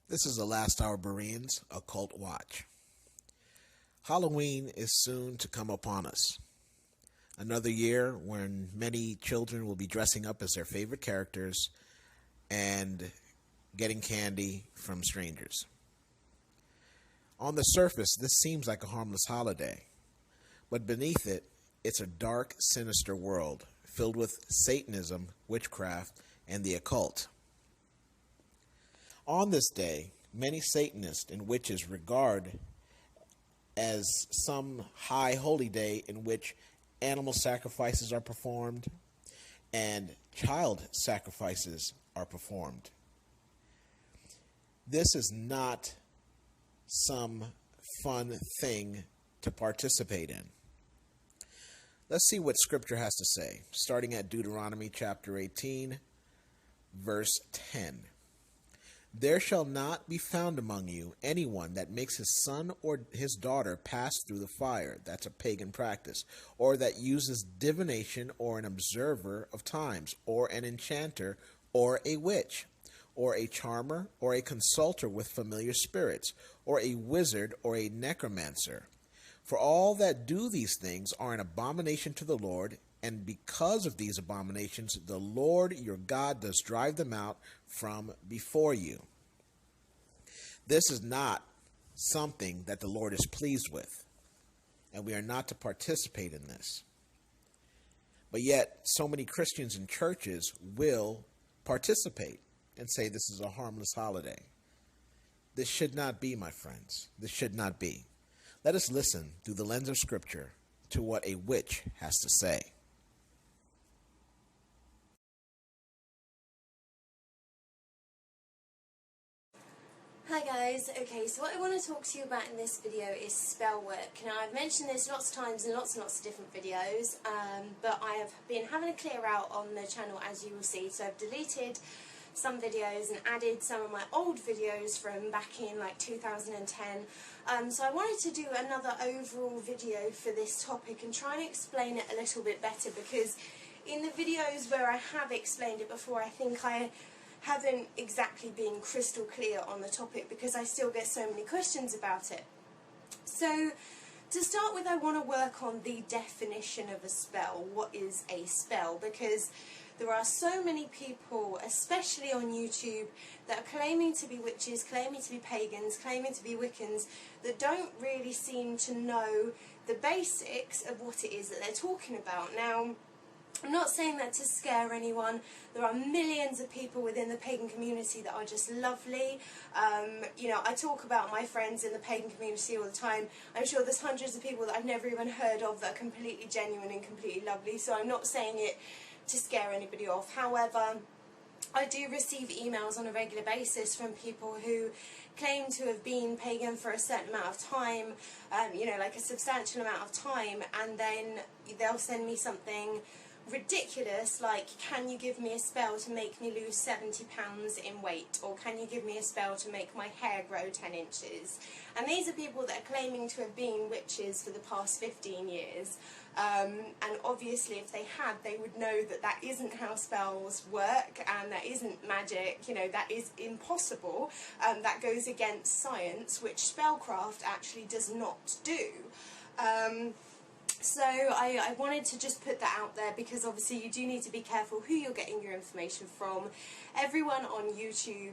This is the Last Hour Bereans Occult Watch. Halloween is soon to come upon us. Another year when many children will be dressing up as their favorite characters and getting candy from strangers. On the surface, this seems like a harmless holiday, but beneath it, it's a dark, sinister world filled with Satanism, witchcraft, and the occult. On this day, many Satanists and witches regard as some high holy day in which animal sacrifices are performed and child sacrifices are performed. This is not some fun thing to participate in. Let's see what Scripture has to say, starting at Deuteronomy chapter 18, verse 10. There shall not be found among you anyone that makes his son or his daughter pass through the fire. That's a pagan practice. Or that uses divination or an observer of times, or an enchanter, or a witch, or a charmer, or a consulter with familiar spirits, or a wizard, or a necromancer. For all that do these things are an abomination to the Lord, and because of these abominations, the Lord your God does drive them out from before you. This is not something that the Lord is pleased with, and we are not to participate in this. But yet, so many Christians and churches will participate and say this is a harmless holiday. This should not be, my friends. This should not be. Let us listen through the lens of Scripture to what a witch has to say. Hi guys, okay, so what I want to talk to you about in this video is spell work. Now I've mentioned this lots of times in lots and lots of different videos, but I have been having a clear out on the channel, as you will see. So I've deleted some videos and added some of my old videos from back in like 2010. So I wanted to do another overall video for this topic and try and explain it a little bit better, because in the videos where I have explained it before, I think I haven't exactly been crystal clear on the topic, because I still get so many questions about it. So to start with, I want to work on the definition of a spell. What is a spell? Because there are so many people, especially on YouTube, that are claiming to be witches, claiming to be pagans, claiming to be Wiccans, that don't really seem to know the basics of what it is that they're talking about. Now, I'm not saying that to scare anyone. There are millions of people within the pagan community that are just lovely. You know, I talk about my friends in the pagan community all the time. I'm sure there's hundreds of people that I've never even heard of that are completely genuine and completely lovely, so I'm not saying it to scare anybody off. However, I do receive emails on a regular basis from people who claim to have been pagan for a certain amount of time, you know, like a substantial amount of time, and then they'll send me something ridiculous like, can you give me a spell to make me lose 70 pounds in weight, or can you give me a spell to make my hair grow 10 inches? And these are people that are claiming to have been witches for the past 15 years. And obviously if they had, they would know that that isn't how spells work, and that isn't magic, you know, that is impossible. That goes against science, which spellcraft actually does not do. So I wanted to just put that out there, because obviously you do need to be careful who you're getting your information from. Everyone on YouTube,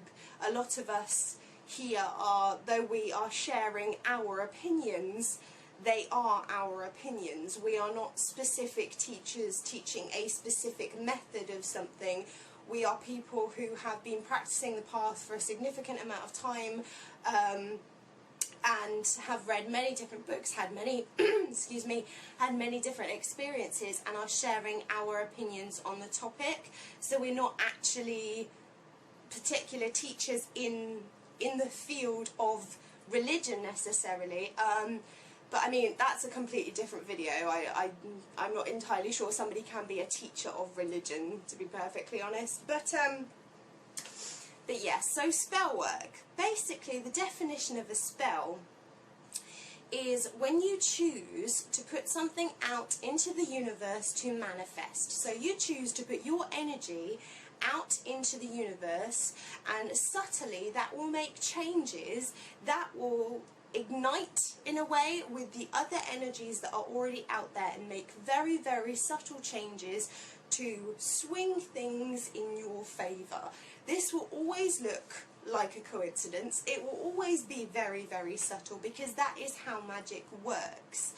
a lot of us here are, though we are sharing our opinions, they are our opinions. We are not specific teachers teaching a specific method of something. We are people who have been practicing the path for a significant amount of time, and have read many different books, had many, excuse me, had many different experiences, and are sharing our opinions on the topic. So we're not actually particular teachers in the field of religion necessarily. But I mean, that's a completely different video. I'm not entirely sure somebody can be a teacher of religion, to be perfectly honest. But yes, so spell work. Basically, the definition of a spell is when you choose to put something out into the universe to manifest. So you choose to put your energy out into the universe, and subtly that will make changes that will ignite in a way with the other energies that are already out there and make very, very subtle changes to swing things in your favour. This will always look like a coincidence. It will always be very, very subtle, because that is how magic works.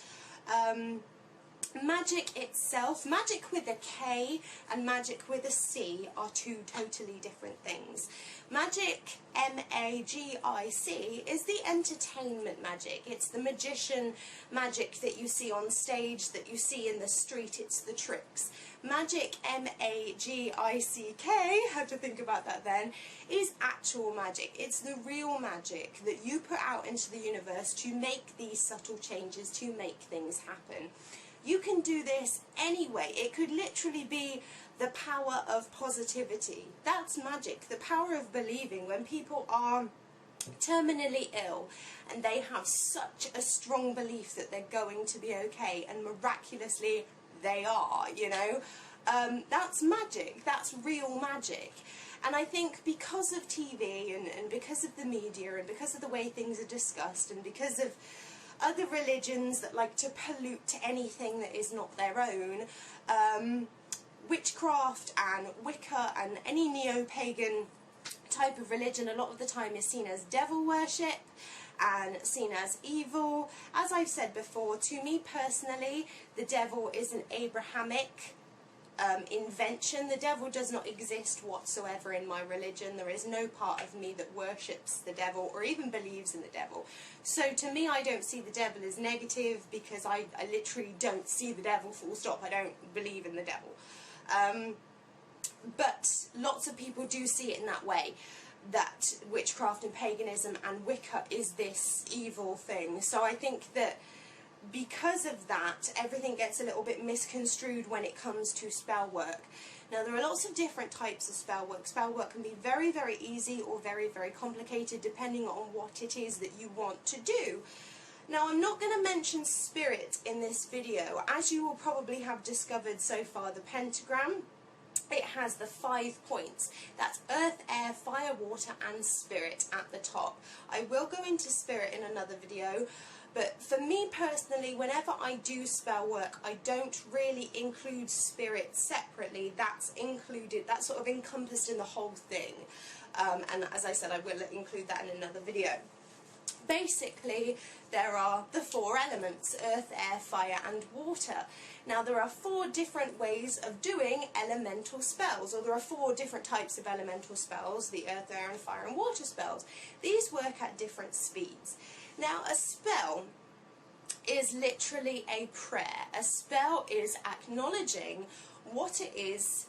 Magic itself, magic with a K and magic with a C are two totally different things. Magic, M-A-G-I-C, is the entertainment magic. It's the magician magic that you see on stage, that you see in the street. It's the tricks. Magic, M-A-G-I-C-K, had to think about that then, is actual magic. It's the real magic that you put out into the universe to make these subtle changes, to make things happen. You can do this anyway. It could literally be the power of positivity. That's magic. The power of believing. When people are terminally ill and they have such a strong belief that they're going to be okay, and miraculously they are, you know, that's magic. That's real magic. And I think because of TV and because of the media and because of the way things are discussed and because of other religions that like to pollute anything that is not their own, witchcraft and Wicca and any neo-pagan type of religion a lot of the time is seen as devil worship and seen as evil. As I've said before, to me personally, the devil is an Abrahamic invention. The devil does not exist whatsoever in my religion. There is no part of me that worships the devil or even believes in the devil. So to me, I don't see the devil as negative, because I literally don't see the devil, full stop. I don't believe in the devil. But lots of people do see it in that way, that witchcraft and paganism and Wicca is this evil thing. So I think that because of that, everything gets a little bit misconstrued when it comes to spell work. Now, there are lots of different types of spell work. Spell work can be very, very easy or very, very complicated, depending on what it is that you want to do. Now, I'm not going to mention spirit in this video. As you will probably have discovered so far, the pentagram, it has the 5 points. That's earth, air, fire, water and spirit at the top. I will go into spirit in another video, but for me personally, whenever I do spell work, I don't really include spirit separately. That's included, that's sort of encompassed in the whole thing. And as I said, I will include that in another video. Basically, there are the 4 elements: earth, air, fire and water. Now, there are 4 different ways of doing elemental spells, or there are 4 different types of elemental spells: the earth, air and fire and water spells. These work at different speeds. Now, a spell is literally a prayer. A spell is acknowledging what it is